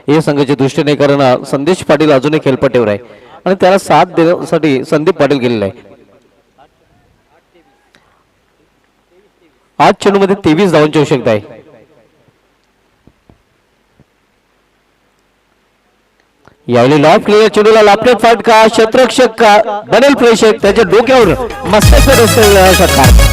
हे संघाच्या दृष्टीने कारण संदेश पाटील अजूनही खेळपट्टीवर आहे आणि त्याला साथ देण्यासाठी संदीप पाटील गेलेला आहे. आज चेंडूमध्ये 23 धावांची आवश्यकता आहे. यावेळी लॉफ केलेल्या चेंडूला लापलेट फाटका क्षेत्ररक्षक का बनेल प्रेषक त्याच्या डोक्यावर मस्तक षटकार.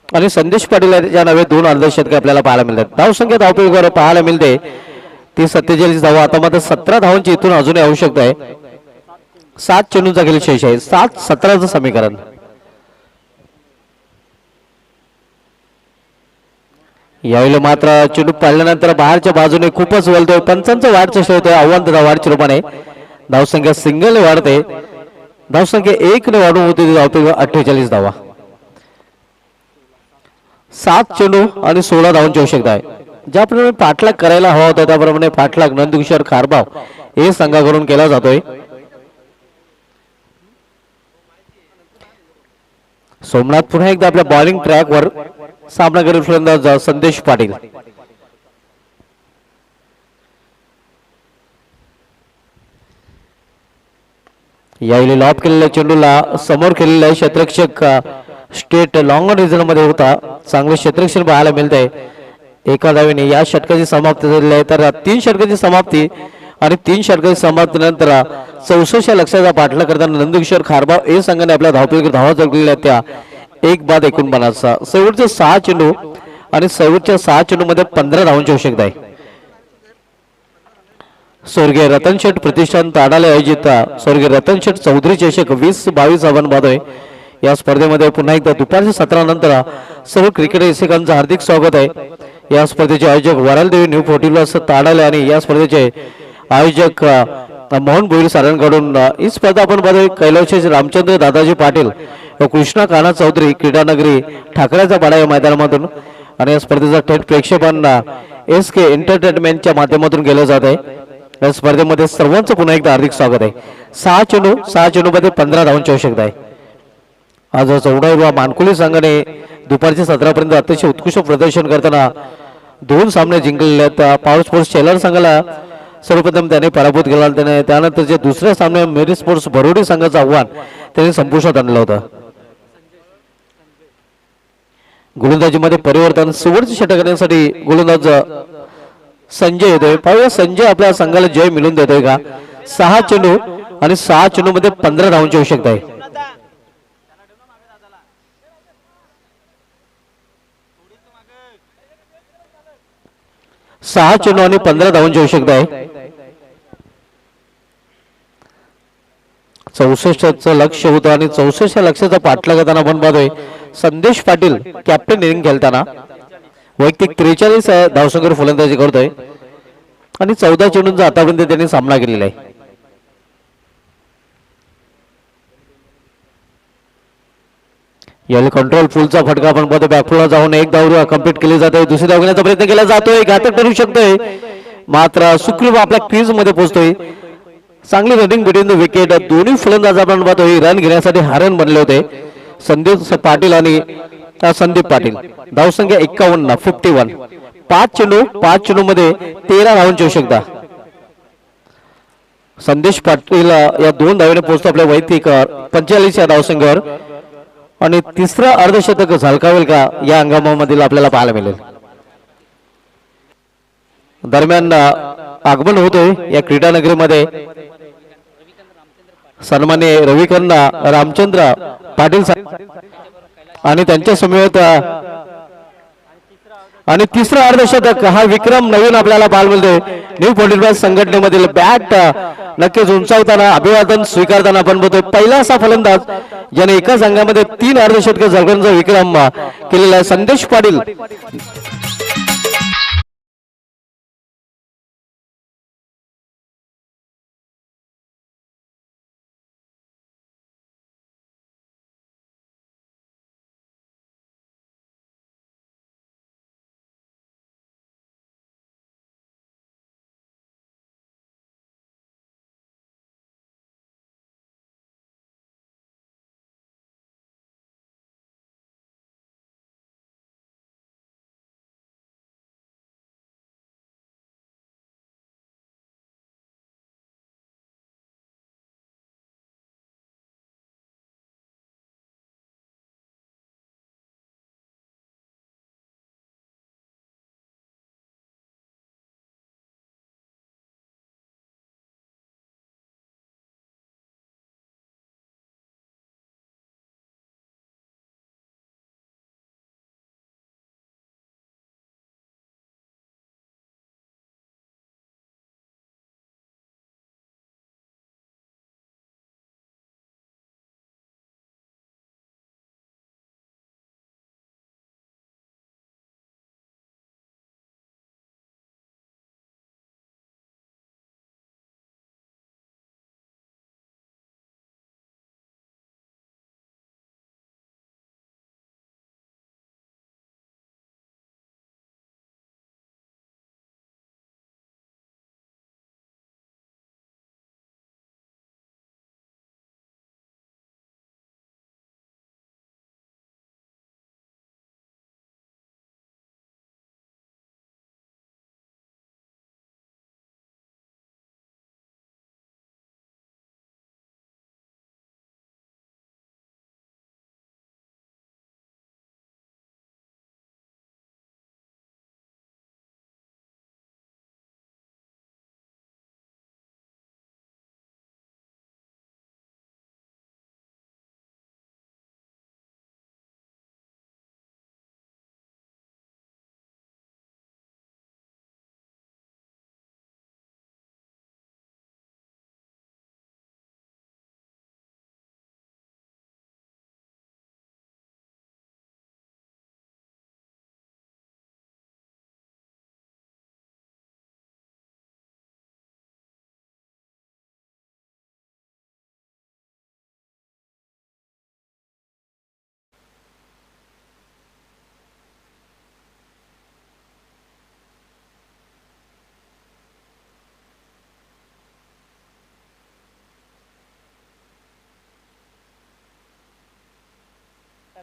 आणि संदेश पाटील या नवे 2 अर्धशतके आपल्याला पाहायला मिळतात. धावसंख्या धावपैकीवर पाहायला मिळते ती 47 धावा. आता मात्र 17 धावांची इथून अजूनही आवश्यकता आहे. 7 चेंडूंचा खेळ शेष आहे. 7-17चं समीकरण. यावेळी मात्र चेंडू पाळल्यानंतर बाहेरच्या बाजूने खूपच वळतोय. पंचांचं वाढ चेष्टा होतोय. आव्हान वाढच्या रूपाने धावसंख्या सिंगल वाढते. धावसंख्या 1 ने वाढून होती धावपैकी 48 धावा. 7 चेंडू आणि 16 धावांची आवश्यकता आहे. ज्याप्रमाणे पाठलाग करायला हवा होता त्याप्रमाणे पाठलाग नंदकिशोर खारबाव हे संघाकडून केला जातोय. सोमनाथ पुन्हा एकदा आपल्या बॉलिंग ट्रॅकवर सामना करील फलंदाज संदेश पाटील. यावेळी लॉप केलेल्या चेंडूला समोर केलेला क्षेत्ररक्षक स्टेट लॉंग रिझन मध्ये होता. चांगले क्षेत्ररक्षण पाहायला मिळतंय. एका धावेने या षटकाची समाप्ती झालेली आहे. तर 3 षटकाची समाप्ती आणि 3 षटकाची समाप्तीनंतर 64 लक्षाचा पाठलाग करताना नंदकिशोर खारबाव हे संघाने आपल्या धावपैकी धावा जोडलेल्या त्या 1-49. शेवटचे 6 चेंडू आणि शेवटच्या 6 चेंडू मध्ये 15 धावांची आवश्यकता आहे. स्वर्गीय रतन शेठ प्रतिष्ठान ताडाले आयोजित स्वर्गीय रतन शेठ चौधरी चषक 20-22 आव्हान बांधोय. या स्पर्धेमध्ये पुन्हा एकदा दुपारच्या 17 नंतर सर्व क्रिकेट रसिकांचं हार्दिक स्वागत आहे. या स्पर्धेचे आयोजक वरालदेवी न्यू 40 ताडाले आणि या स्पर्धेचे आयोजक मोहन भोईर सारणकडून ही स्पर्धा आपण बघतोय. कैलास रामचंद्र दादाजी पाटील व कृष्णा कान्हा चौधरी क्रीडानगरी ठाकरेचा पाडा या मैदानामधून आणि या स्पर्धेचा थेट प्रेक्षेपण SK एंटरटेनमेंटच्या माध्यमातून केलं जात आहे. या स्पर्धेमध्ये सर्वांचं पुन्हा एकदा हार्दिक स्वागत आहे. 6 चेंडू मध्ये 15 धावांची आवश्यकता आहे. आज चौदा मानकुली संघाने दुपारच्या 17 पर्यंत अतिशय उत्कृष्ट प्रदर्शन करताना 2 सामने जिंकलेले आहेत. पॉवर स्पोर्ट्स शेलार संघाला सर्वप्रथम त्याने पराभूत केला. त्यानंतरचे दुसऱ्या सामन्यात मेरी स्पोर्ट्स भरोडी संघाचं आव्हान त्यांनी संपुष्टात आणलं होतं. गोलंदाजीमध्ये परिवर्तन शेवटचे षटक करण्यासाठी गोलंदाज संजय येतोय. पाहूया संजय आपल्या संघाला जय मिळवून देतोय का. 6 चेंडू आणि 6 चेंडू मध्ये 15 धावांची आवश्यकता आहे. 6 चेंडू आणि 15 धावांची आवश्यकता आहे. 64चं लक्ष होतं आणि 64 लक्षाचा पाठलाग करताना आपण पाहतोय संदेश पाटील कॅप्टन इनिंग खेळताना वैयक्तिक 43 धावसंख्येवर फलंदाजी करतोय आणि 14 चेंडूंचा आतापर्यंत त्यांनी सामना केलेला आहे. याला कंट्रोल फुलचा फटका आपण पाहतो. बॅकफुलला जाऊन 1 धाव कंप्लीट केली जाते. दुसरी धाव घेण्याचा प्रयत्न केला जातोय. घातक ठरू शकतोय मात्र सुखरूप आपल्या क्रीज मध्ये पोहोचतोय. चांगली रनिंग बिटवीन द विकेट. दोन्ही फलंदाज आपण पाहतोय रन घेण्यासाठी हारण बनले होते. संदीप पाटील आणि संदीप पाटील. धावसंख्या 51. 5 चेंडू मध्ये 13 धावांची आवश्यकता. संदेश पाटील या 2 धावेने पोहोचतो आपल्या वैयक्तिक 45 या धावसंख्येवर आणि तिसरा अर्धशतक झळकावेल का या हंगामामधील आपल्याला पाहायला मिळेल. दरम्यान आगमन होतोय या क्रीडा नगरीमध्ये सन्मान्य रविकर्णा रामचंद्र पाटील आणि त्यांच्या समवेत आणि तिसरा अर्धशतक हा विक्रम नवीन आपल्याला पाहायला मिळतोय. न्यू 45 संघटनेमधील बॅट नक्कीच उंचावताना अभिवादन स्वीकारताना आपण बघतोय पहिला असा फलंदाज ज्याने एका संघामध्ये 3 अर्धशतक झळकण्याचा विक्रम केलेला आहे. संदेश पाटील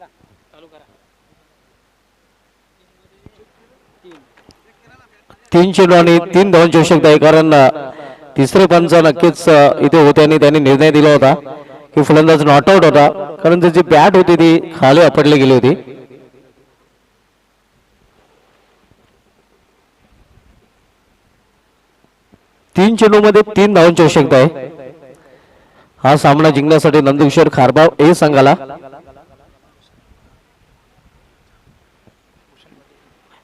चालू करा. तीन चेंडू आणि 3 धावांची आवश्यकता आहे, कारण तिसरे पंच नक्कीच इथे होते आणि त्यांनी निर्णय दिला होता की फलंदाज नॉट आउट होता, कारण त्याची बॅट होती ती खाली आपटली गेली होती. तीन चेंडू मध्ये 3 धावांची आवश्यकता आहे. हा सामना जिंकण्यासाठी नंदकिशोर खारबाव ए संघाला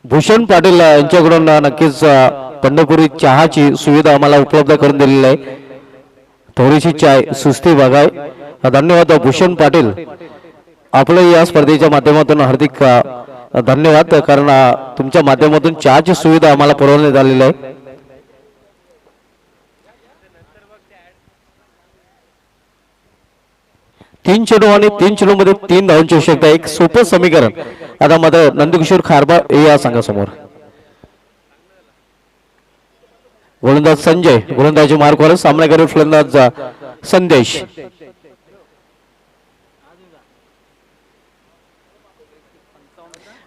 भूषण पाटील यांच्याकडून नक्कीच पंढरपुरी चहाची सुविधा आम्हाला उपलब्ध करून दिलेली आहे. थोडीशी चाय सुस्ती बघाय. धन्यवाद भूषण पाटील, आपलं या स्पर्धेच्या माध्यमातून हार्दिक धन्यवाद, कारण तुमच्या माध्यमातून चहाची सुविधा आम्हाला पुरवण्यात आलेली आहे. तीन चेंडू आणि 3 चेंडू मध्ये 3 धावांची आवश्यकता. एक सोपं समीकरण आता मध्ये नंदकिशोर खारबाव या संघासमोर. गोलंदाज संजय, गोलंदाजी मार्कवर सामनावीर फलंदाज संदेश.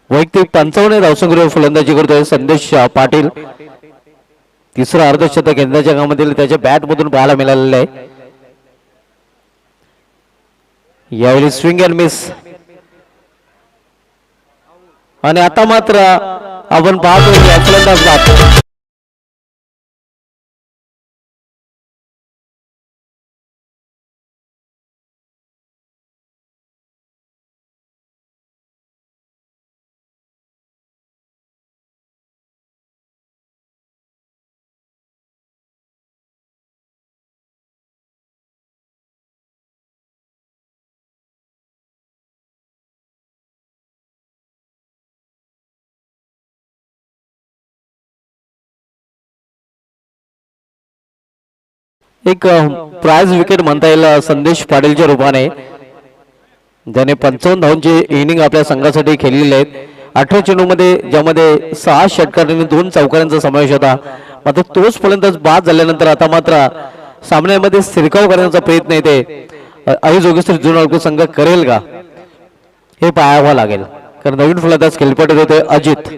वैयक्तिक 55 धावसंग्रह फलंदाजी करतोय संदेश पाटील. तिसरं अर्धशतक यंदाच्या कामातील त्याच्या बॅट मधून पाहायला मिळालेलं आहे. यावेळी स्विंग अँड मिस, आणि आता मात्र आपण पाहतो की फलंदाज बाद. एक प्राइज विकेट म्हणता येईल संदेश पाटीलच्या रूपाने, ज्याने 55 धावांची इनिंग आपल्या संघासाठी खेळलेली आहेत. 18 चेंडूमध्ये ज्यामध्ये 6 षटकार आणि 2 चौकारांचा समावेश होता. मात्र तोच फलंदाज बाद झाल्यानंतर आता मात्र सामन्यामध्ये शिरकाव करण्याचा प्रयत्न येते अहिजोगेश्वर जुना संघ करेल का हे पाहावं लागेल, कारण नवीन फलंदाज खेळपट्टीत होते अजित.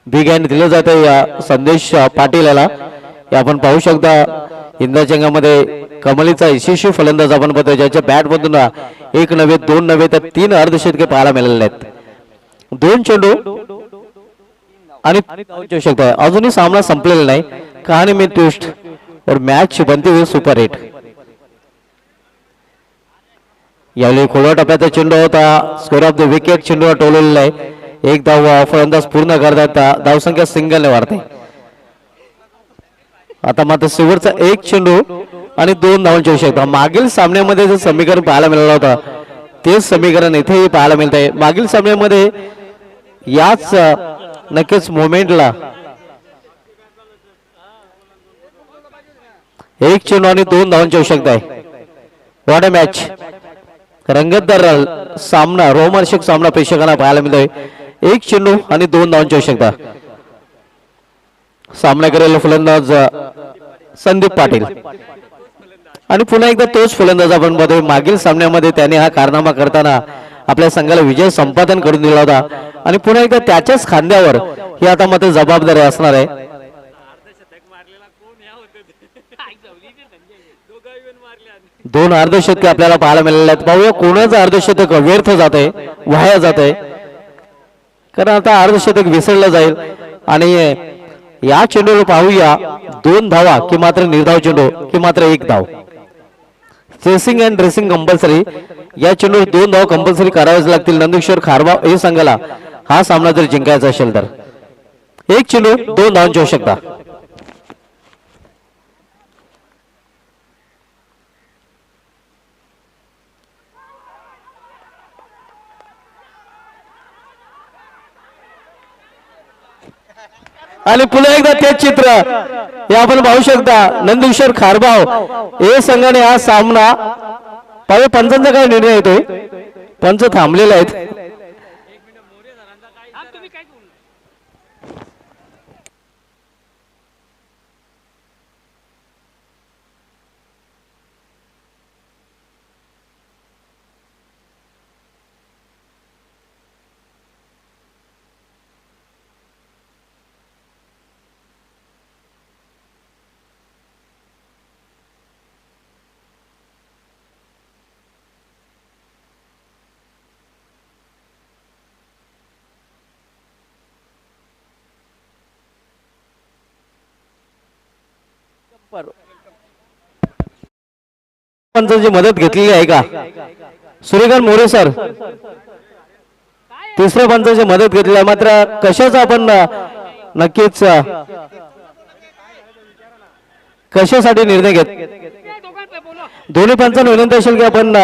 बिग हँड दिलं जातं या संदेश पाटील याला. आपण पाहू शकता इंद्राच्या अंगामध्ये कमलीचा यशस्वी फलंदाज आपण पाहतो, ज्याच्या बॅट मधून 1 नव्हे 2 नव्हे तर 3 अर्धशतके पाहायला मिळालेले आहेत. 2 चेंडू आणि आवश्यकता आहे. अजूनही सामना संपलेला नाही. कहाणी में ट्विस्ट और मॅच बनते हुए सुपर हिट. यावेळी खोलवा टप्प्याचा चेंडू होता. स्कोर ऑफ द विकेट चेंडूवर टोललेला आहे. 1 धाव फलंदाज पूर्ण करतात. धावसंख्या सिंगलने वाढते. आता मात्र शेवटचा 1 चेंडू आणि 2 धावांची आवश्यकता. मागील सामन्यामध्ये जे समीकरण पाहायला मिळालं होतं तेच समीकरण इथेही पाहायला मिळत आहे. मागील सामन्यामध्ये याच नक्कीच मोमेंटला 1 चेंडू आणि 2 धावांची आवश्यकता आहे. व्हॉट अ मॅच, रंगतदार सामना, रोमहर्षक सामना प्रेक्षकांना पाहायला मिळतोय. 1 चेंडू आणि 2 धावांची आवश्यकता. सामना करेल फलंदाज संदीप पाटील, आणि पुन्हा एकदा तोच फलंदाज आपण बघतोय. मागील सामन्यामध्ये त्याने हा कारनामा करताना आपल्या संघाला विजय संपादन करून दिला होता, आणि पुन्हा एकदा त्याच्याच खांद्यावर ही आता मात्र जबाबदारी असणार आहे. 2 अर्धशतके आपल्याला पाहायला मिळाले आहेत. पाहूया कोणाचं अर्धशतक व्यर्थ जात आहे, वाया जात आहे, कारण आता अर्धशतक विसरलं जाईल. आणि या चेंडूला पाहूया 2 धावा की मात्र निर्धाव चेंडू की मात्र 1 धाव. Chasing and dressing compulsory. या चेंडूवर 2 धाव कंपल्सरी करावेच लागतील नंदकिशोर खारबाव हे संघाला हा सामना जर जिंकायचा असेल तर. 1 चेंडू 2 धावांची आवश्यकता. आणि पुन्हा एकदा तेच चित्र हे आपण पाहू शकता. नंदकिशोर खारबाव हे संघाने हा सामना पाहूया. पंचांचा काय निर्णय येतोय, पंच थांबलेले आहेत. पंचांची मदत घेतलेली आहे का? सूर्यकांत मोरे सर तिसऱ्या पंचांची मदत घेतली आहे, मात्र कशाचा आपण नक्कीच कशासाठी निर्णय घेत दोन्ही पंचांना विनंती असेल की आपण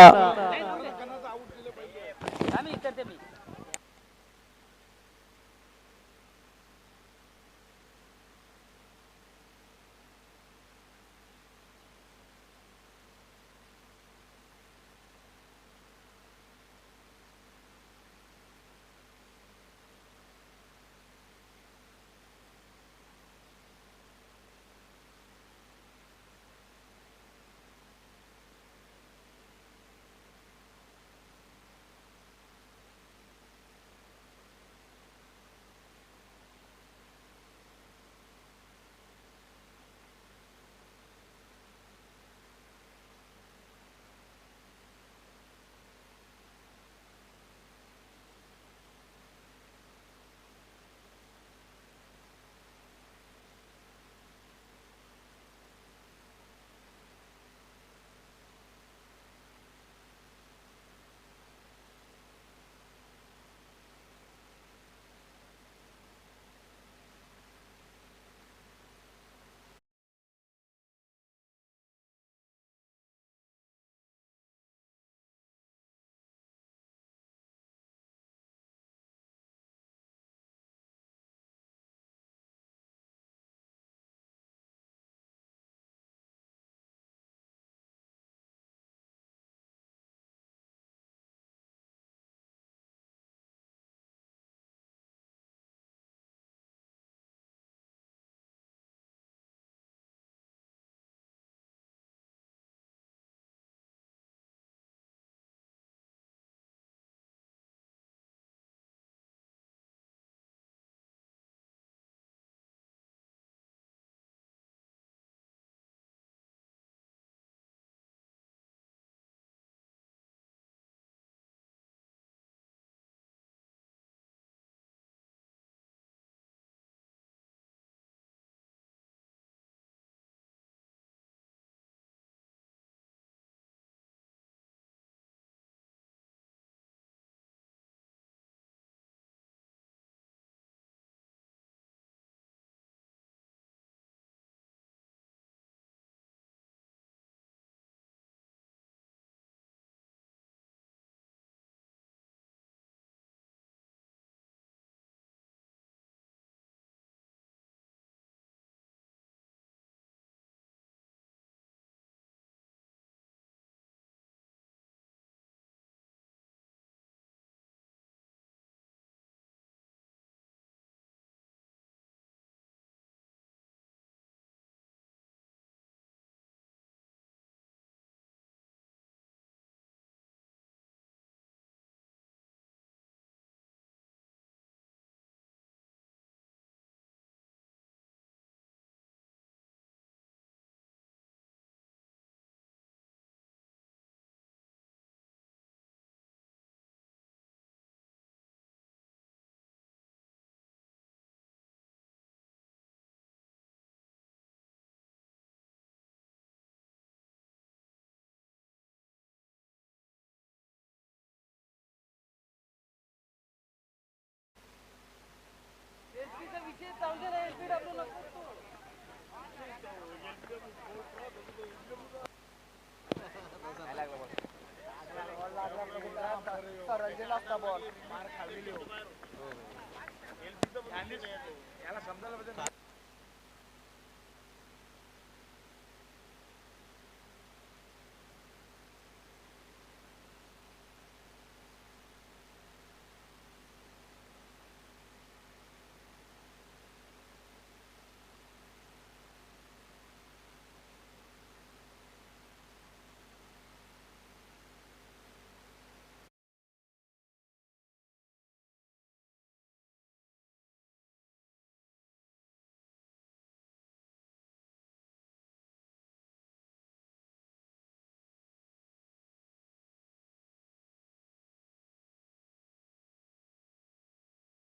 याला समजायला पाहिजे.